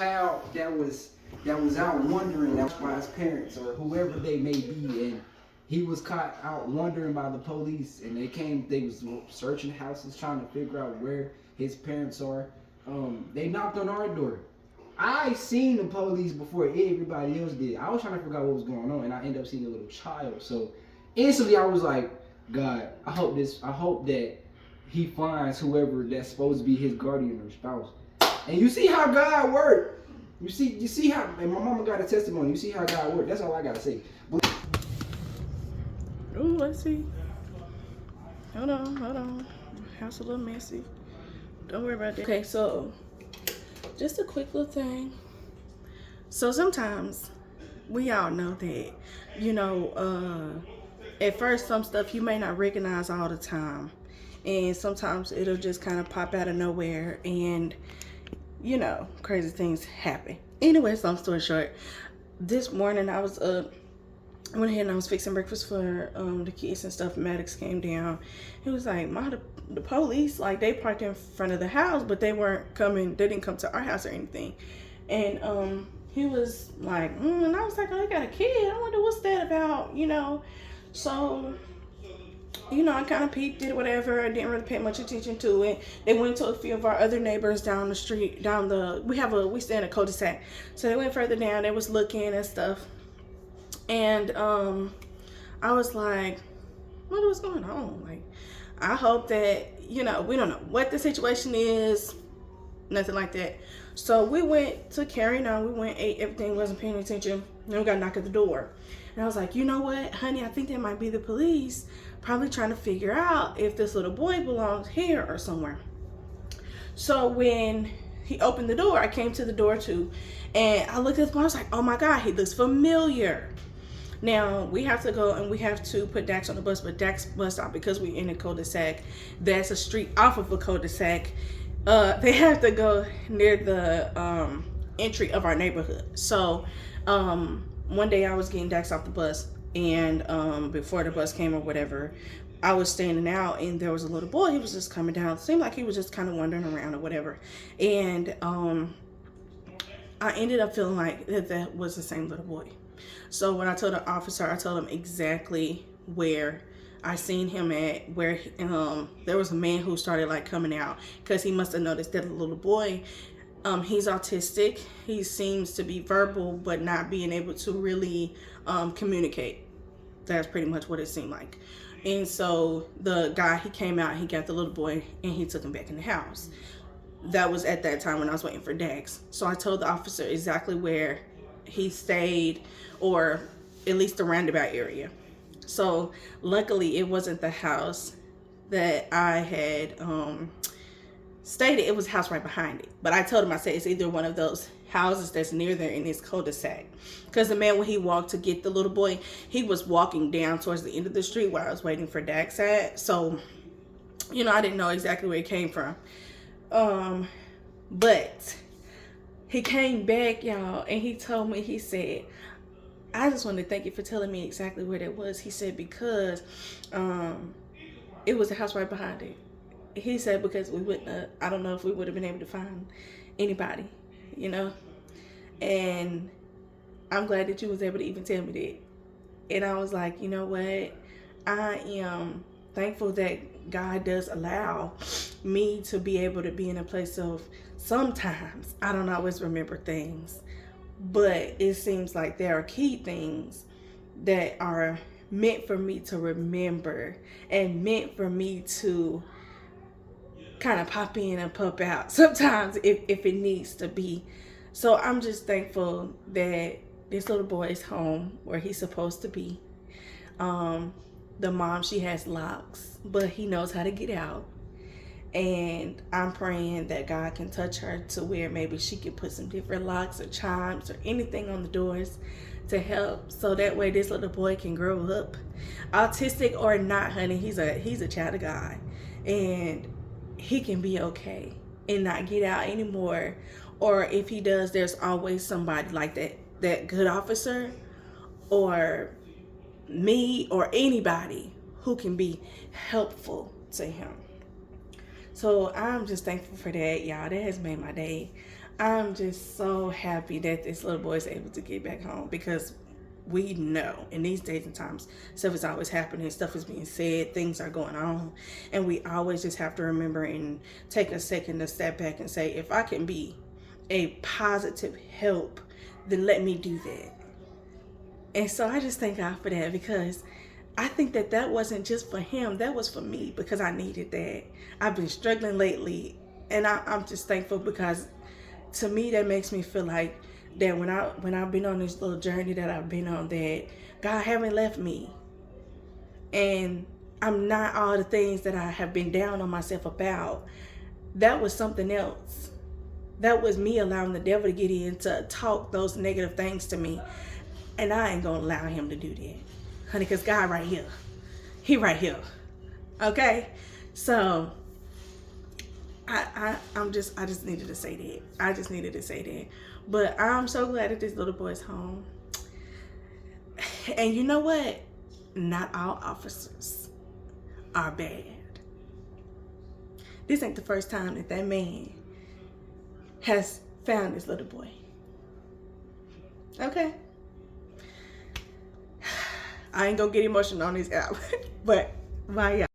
child that was out wandering by his parents or whoever they may be, and he was caught out wandering by the police, and they was searching houses trying to figure out where his parents are. They knocked on our door. I seen the police before everybody else did. I was trying to figure out what was going on, and I ended up seeing a little child. So instantly I was like, God, I hope that he finds whoever that's supposed to be his guardian or spouse. And you see how God worked. You see how, and my mama got a testimony. You see how God worked. That's all I gotta say. Ooh, let's see. Hold on. House a little messy. Don't worry about that. Okay, so just a quick little thing. So sometimes we all know that, you know, at first some stuff you may not recognize all the time. And sometimes it'll just kind of pop out of nowhere and, you know, crazy things happen. Anyways, long story short, this morning I was up. I went ahead and I was fixing breakfast for the kids and stuff. Maddox came down. He was like, Ma, the police, like, they parked in front of the house, but they weren't coming. They didn't come to our house or anything. And he was like, and I was like, oh, they got a kid. I wonder what's that about, you know? So, you know, I kind of peeped it or whatever. I didn't really pay much attention to it. They went to a few of our other neighbors down the street, we stay in a cul-de-sac. So they went further down. They was looking and stuff. And I was like, what's going on? Like, I hope that, you know, we don't know what the situation is, nothing like that. So we went to carrying on. We went, ate, everything, wasn't paying attention. Then we got a knock at the door. And I was like, you know what, honey, I think that might be the police, probably trying to figure out if this little boy belongs here or somewhere. So when he opened the door, I came to the door too. And I looked at the boy, I was like, oh my God, he looks familiar. Now, we have to go and we have to put Dax on the bus, but Dax bus stop, because we're in a cul-de-sac, that's a street off of a cul-de-sac. They have to go near the entry of our neighborhood. So one day I was getting Dax off the bus, and before the bus came or whatever, I was standing out and there was a little boy. He was just coming down. It seemed like he was just kind of wandering around or whatever. And I ended up feeling like that was the same little boy. So when I told the officer, I told him exactly where I seen him at, where there was a man who started like coming out, because he must have noticed that the little boy, he's autistic. He seems to be verbal, but not being able to really communicate. That's pretty much what it seemed like. And so the guy, he came out, he got the little boy, and he took him back in the house. That was at that time when I was waiting for Dax. So I told the officer exactly where he stayed, or at least the roundabout area. So luckily it wasn't the house that I had stayed at. It was a house right behind it. But I told him, I said, it's either one of those houses that's near there in this cul-de-sac. Because the man, when he walked to get the little boy, he was walking down towards the end of the street where I was waiting for Dax at. So, you know, I didn't know exactly where it came from. But he came back, y'all, and he told me, he said, I just wanted to thank you for telling me exactly where that was. He said, because it was the house right behind it. He said, because we wouldn't, I don't know if we would have been able to find anybody, you know. And I'm glad that you was able to even tell me that. And I was like, you know what? I am thankful that God does allow me to be able to be in a place of, sometimes I don't always remember things, but it seems like there are key things that are meant for me to remember and meant for me to kind of pop in and pop out sometimes if it needs to be. So I'm just thankful that this little boy is home where he's supposed to be. The mom, she has locks, but he knows how to get out. And I'm praying that God can touch her to where maybe she could put some different locks or chimes or anything on the doors to help, so that way this little boy can grow up, autistic or not, honey. He's a child of God, and he can be okay and not get out anymore. Or if he does, there's always somebody like that good officer or me or anybody who can be helpful to him. So I'm just thankful for that, y'all. That has made my day. I'm just so happy that this little boy is able to get back home, because we know in these days and times, stuff is always happening, stuff is being said, things are going on, and we always just have to remember and take a second to step back and say, if I can be a positive help, then let me do that. And so I just thank God for that, because I think that that wasn't just for him, that was for me, because I needed that. I've been struggling lately, and I'm just thankful, because to me that makes me feel like that when I've been on this little journey that I've been on, that God haven't left me, and I'm not all the things that I have been down on myself about. That was something else. That was me allowing the devil to get in to talk those negative things to me, and I ain't gonna allow him to do that, honey, because God right here, he right here. Okay, so I just needed to say that. I just needed to say that. But I'm so glad that this little boy's home. And you know what? Not all officers are bad. This ain't the first time that that man has found this little boy. Okay? I ain't gonna get emotional on this app. But bye, y'all.